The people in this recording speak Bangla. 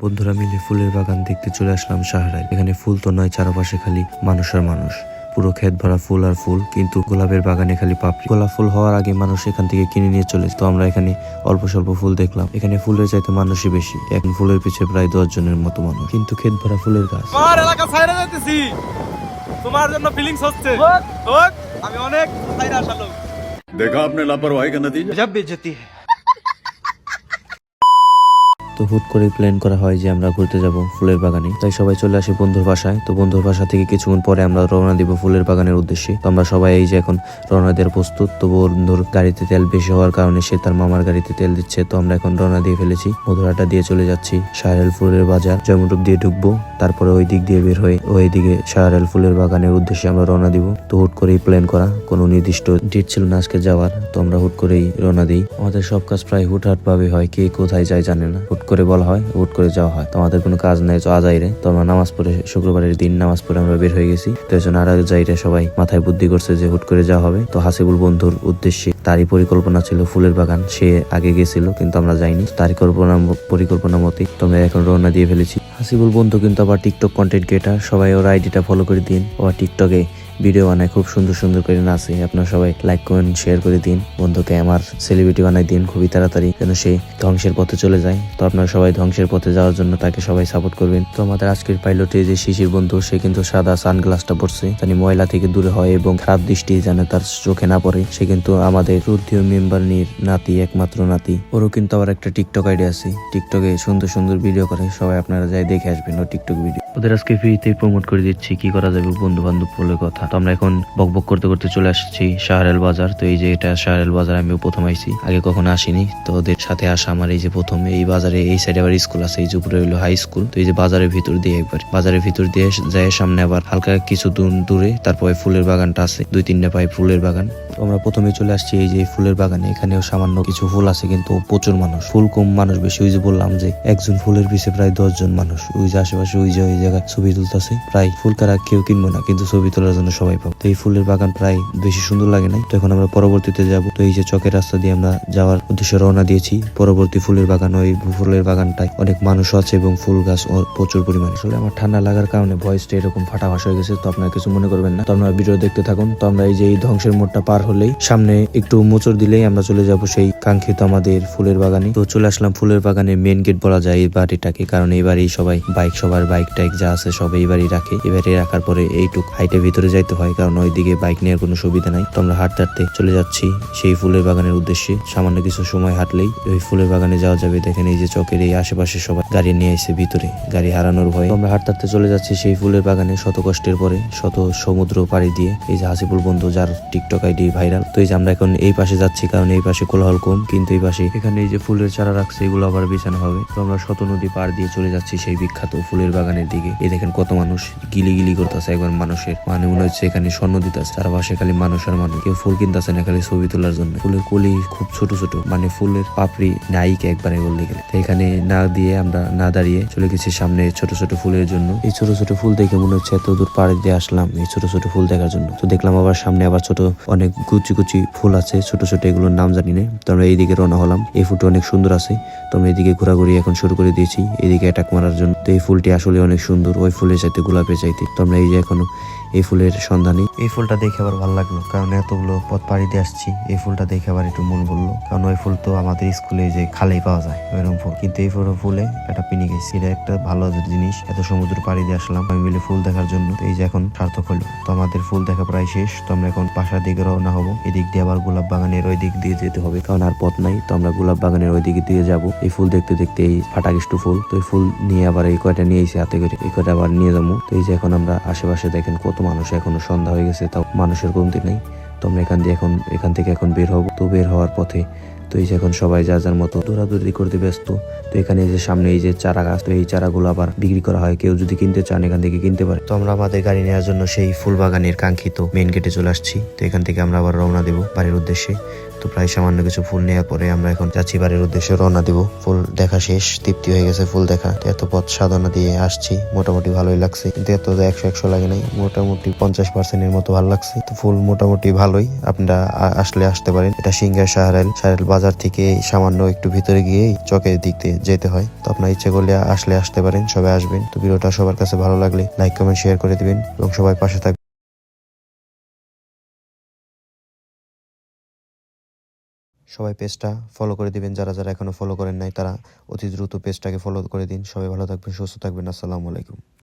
বন্ধুরা মিলে ফুলের বাগান দেখতে চলে আসলাম সাহারায়। এখানে ফুল তো নয়, চারপাশে খালি মানুষ আর মানুষ, পুরো ক্ষেত ভরা ফুল আর ফুল, কিন্তু গোলাপের বাগানে খালি পাপড়ি। গোলাপ ফুল হওয়ার আগে মানুষ এখান থেকে কিনে নিয়ে চলে, তো আমরা এখানে অল্প স্বল্প ফুল দেখলাম। এখানে ফুলের চাইতে মানুষই বেশি, এখন ফুলের পিছিয়ে প্রায় 10 জনের মতো মানুষ, কিন্তু ক্ষেত ভরা ফুলের গাছ। আমার এলাকা ছাইরা যাইতেছি, তোমার জন্য ফিলিংস হচ্ছে। আমি অনেক ছাইরা আসা লোক। देखा आपने लापरवाही का नतीजा। जब बेइज्जती है। তো হুট করে প্ল্যান করা হয় যে আমরা ঘুরতে যাব ফুলের বাগানে, তাই সবাই চলে আসে বন্ধুর বাসায়। তো বন্ধুর বাসা থেকে কিছুক্ষণ পরে আমরা রওনা দিব ফুলের বাগানের উদ্দেশ্যে। তো আমরা সবাই এই যে এখন রওনা দেওয়ার প্রস্তুত। তো বন্ধুর গাড়িতে তেল বেশি হওয়ার কারণে সে তার মামার গাড়িতে তেল দিচ্ছে। তো আমরা এখন রওনা দিয়ে ফেলেছি, মধুরাটা দিয়ে চলে যাচ্ছি শাহরাল ফুলের বাজার। জয়মন্টপ দিয়ে ঢুকবো, তারপরে ওই দিক দিয়ে বের হয়ে ওই দিকে শাহরাল ফুলের বাগানের উদ্দেশ্যে আমরা রওনা দিব। তো হুট করেই প্ল্যান করা, কোনো নির্দিষ্ট ডেট ছিল না আজকে যাওয়ার। তো আমরা হুট করেই রওনা দিই। আমাদের সব কাজ প্রায় হুটহাট ভাবে হয়, কে কোথায় যায় জানে না, হুট করে বলা হয়, হুট করে যাওয়া হয়। তো আমাদের কোনো কাজ নাই, তো আজাইরে তো আমরা নামাজ পড়ে, শুক্রবারের দিন নামাজ পড়ে আমরা বের হয়ে গেছি। তো এই জন্য আর যাইরে সবাই মাথায় বুদ্ধি করছে যে হুট করে যাওয়া হবে। তো হাসিবুল বন্ধুর উদ্দেশ্যে তারই পরিকল্পনা ছিল ফুলের বাগান, সে আগে গেছিল কিন্তু আমরা যাইনি। তারই পরিকল্পনা মতে তো আমরা এখন রওনা দিয়ে ফেলেছি। হাসিবুল বন্ধু কিন্তু আবার টিকটক কন্টেন্ট ক্রিয়েটার, সবাই ওর আইডিটা ফলো করে দিন। আবার টিকটকে ভিডিও বানায়, খুব সুন্দর সুন্দর করে নাচে। আপনারা সবাই লাইক কমেন্ট শেয়ার করে দিন, বন্ধুকে আমার সেলিব্রিটি বানাই দিন খুবই তাড়াতাড়ি, যেন সে ধ্বংসের পথে চলে যায়। তো আপনারা সবাই ধ্বংসের পথে যাওয়ার জন্য তাকে সবাই সাপোর্ট করবেন। তো আমাদের আজকের পাইলটে যে শিশির বন্ধু, সে কিন্তু সাদা সানগ্লাসটা পরছে, জানি ময়লা থেকে দূরে হয় এবং খারাপ দৃষ্টি যেন তার চোখে না পড়ে। সে কিন্তু আমাদের শ্রদ্ধেয় মেম্বার নির নাতি, একমাত্র নাতি। ওরও কিন্তু আবার একটা টিকটক আইডি আছে, টিকটকে সুন্দর সুন্দর ভিডিও করে, সবাই আপনারা যাই দেখে আসবেন ও টিকটক ভিডিও। ওদের আজকে ফ্রিতেই প্রমোট করে দিচ্ছি, কি করা যাবে বন্ধু বান্ধব বলে কথা। তো আমরা এখন বকবক করতে করতে চলে আসছি শাহরাল বাজার। তো এই যে এটা শাহরাল বাজার, আমিও প্রথম আইছি, আগে কখনো আসিনি। তো ওদের সাথে আসা আমার এই যে প্রথম। এই বাজারে এই সাইডে আবার স্কুল আছে, এই যে উপরে হইলো হাই স্কুল। তো এই যে বাজারের ভিতর দিয়ে, একবার বাজারের ভিতর দিয়ে যায় সামনে আবার হালকা কিছু দূরে তারপরে ফুলের বাগানটা আছে, 2-3টা পাই ফুলের বাগান। তো আমরা প্রথমে চলে আসছি এই যে ফুলের বাগানে। এখানেও সামান্য কিছু ফুল আছে, কিন্তু প্রচুর মানুষ, ফুল কম মানুষ বেশি। ওই যে বললাম যে একজন ফুলের পিছে প্রায় 10 জন মানুষ। ওই যে আশেপাশে ওই যে ওই জায়গায় ছবি তুলতেছে, প্রায় ফুল কারা কেউ কিনবো না, কিন্তু ছবি তোলার জন্য সবাই পাবো। তো এই ফুলের বাগান প্রায় বেশি সুন্দর লাগে নাই। তো এখন আমরা পরবর্তীতে যাব। তো এই যে চকের রাস্তা দিয়ে আমরা যাওয়ার উদ্দেশ্যে রওনা দিয়েছি পরবর্তী ফুলের বাগান। ওই ফুলের বাগানটায় অনেক মানুষ আছে এবং ফুল গাছ প্রচুর পরিমাণে। আসলে আমার ঠান্ডা লাগার কারণে ভয়েসটা এরকম ফাটাফাস হয়ে গেছে, তো আপনারা কিছু মনে করবেন না। তো আপনারা ভিডিও দেখতে থাকুন। তো আমরা এই যে এই ধ্বংসের মোড়টা পার হলেই সামনে একটু মোচড় দিলেই আমরা চলে যাব সেই কাঙ্ক্ষিত আমাদের ফুলের বাগানে। তো চলে আসলাম ফুলের বাগানের মেন গেট বলা যায় এই বাড়িটাকে, কারণ এই বাড়ি সবাই সবার বাইক টাইক যা আছে সব এই বাড়ি রাখে। এবারে রাখার পরে এইটুক হাইটে ভিতরে যাইতে হয়, কারণ ওইদিকে বাইক নেওয়ার কোনো সুবিধা নাই। তো আমরা হাঁটতে হাঁটতে চলে যাচ্ছি সেই ফুলের বাগানের উদ্দেশ্যে। সামান্য কিছু সময় হাঁটলেই ওই ফুলের বাগানে যাওয়া যাবে। দেখেন এই যে চকের এই আশেপাশে সবাই গাড়ি নিয়ে এসে ভিতরে, গাড়ি হারানোর ভয়ে। আমরা হাঁটতে হাঁটতে চলে যাচ্ছি সেই ফুলের বাগানে, শত কষ্টের পরে, শত সমুদ্র পাড়ি দিয়ে। এই যে হাসিবুল বন্ধু, যার টিকটক আইডি ভাইরাল। তো এই যে আমরা এখন এই পাশে যাচ্ছি, কারণ এই পাশে কোলাহল কম, কিন্তু এই পাশে এখানে এই যে ফুলের চারা রাখছে, এগুলো আবার বিছানো হবে। তো আমরা শত নদী পার দিয়ে চলে যাচ্ছি সেই বিখ্যাত ফুলের বাগানের দিকে। এই দেখেন কত মানুষ গিলি করতেছে একবার, মানুষের মানে মনে হচ্ছে এখানে স্বর্ণ দিতেছে। চারপাশে খালি মানুষ আর মানুষ, কেউ ফুল কিনতেছে না, খালি ছবি তোলার জন্য। ফুলের কলি খুব ছোট ছোট, মানে ফুলের পাপড়ি নাইকে একবারে বলতে গেলে। তো এখানে না দিয়ে আমরা না দাঁড়িয়ে চলে গেছি সামনে ছোট ছোট ফুলের জন্য। এই ছোট ছোট ফুল দেখে মনে হচ্ছে এত দূর পাড়ে দিয়ে আসলাম এই ছোট ছোট ফুল দেখার জন্য। তো দেখলাম আবার সামনে আবার ছোট অনেক কুচি কুচি ফুল আছে, ছোট ছোট, এগুলোর নাম জানি না। তো আমরা এইদিকে রওনা হলাম। এই ফুলটা অনেক সুন্দর আছে, তো আমরা এইদিকে ঘোরাঘুরি এখন শুরু করে দিয়েছি, এইদিকে অ্যাটাক মারার জন্য। তো এই ফুলটি আসলে অনেক সুন্দর, ওই ফুলের চাইতে গোলাপের চাইতে। তো আমরা এই যে এখনো এই ফুলের সন্ধানী। এই ফুলটা দেখে আবার ভালো লাগলো, কারণ এতগুলো পথ পাড়ি দিয়ে আসছি, এই ফুলটা দেখে আবার একটু মন বললো। কারণ ওই ফুল তো আমাদের স্কুলে যে খালেই পাওয়া যায় ওইরকম ফুল, কিন্তু এই ফুলে একটা পিনি গেছি। এটা একটা ভালো জিনিস, এত সমুদ্র পাড়ি দিয়ে আসলাম আমি মিলে ফুল দেখার জন্য। তো এই যে এখন সার্থক হলো। তো আমাদের ফুল দেখা প্রায় শেষ। তো আমরা এখন বাসার দিকে রওনা হবো। এদিক দিয়ে আবার গোলাপ বাগানের ওই দিক দিয়ে যেতে হবে, কারণ আর পথ নাই। তো আমরা গোলাপ বাগানের ওই দিকে দিয়ে যাবো। এই ফুল দেখতে দেখতে এই ফাটাকিষ্টু ফুল, তো এই ফুল নিয়ে আবার এই কয়টা নিয়ে এসে হাতে করে এই কয়টা আবার নিয়ে যাবো। তো এই যে এখন আমরা আশেপাশে দেখেন কত মানুষ, এখনো সন্ধ্যা হয়ে গেছে, তাও মানুষের কমতি নেই। তো আমরা এখান থেকে এখন বের হবো। তো বের হওয়ার পথে তো এই যে এখন সবাই যার যার মতো দৌড়াদৌড়ি করতে ব্যস্ত। তো এখানে এই যে সামনে এই যে চারা গাছ, তো এই চারাগুলো আবার বিক্রি করা হয়, কেউ যদি কিনতে চান এখান থেকে কিনতে পারে। তো আমরা আমাদের গাড়ি নেওয়ার জন্য সেই ফুল বাগানের কাঙ্ক্ষিত মেন গেটে চলে আসছি। তো এখান থেকে আমরা আবার রওনা দেবো বাড়ির উদ্দেশ্যে। তো প্রায় সামান্য কিছু ফুল নেওয়ার পরে আমরা এখন যাচ্ছি বাড়ির উদ্দেশ্যে রওনা দিব। ফুল দেখা শেষ, তৃপ্তি হয়ে গেছে ফুল দেখা। তো এত পথ সাধনা দিয়ে আসছি, মোটামুটি ভালোই লাগছে, কিন্তু এত 100 লাগে নাই, মোটামুটি 50% এর মতো ভালো লাগছে। তো ফুল মোটামুটি ভালোই, আপনারা আসলে আসতে পারেন। এটা সিংহার সাহারেল বাজার থেকে সামান্য একটু ভিতরে গিয়ে চকের দিক দিয়ে যেতে হয়। তো আপনার ইচ্ছে করলে আসলে আসতে পারেন, সবাই আসবেন। তো ভিডিওটা সবার কাছে ভালো লাগলে লাইক কমেন্ট শেয়ার করে দিবেন এবং সবাই পাশে থাকবেন। সবাই পেজটা ফলো করে দিবেন, যারা যারা এখনো ফলো করেন নাই তারা অতি দ্রুত পেজটাকে ফলো করে দিন। সবাই ভালো থাকবেন, সুস্থ থাকবেন। আসসালামু আলাইকুম।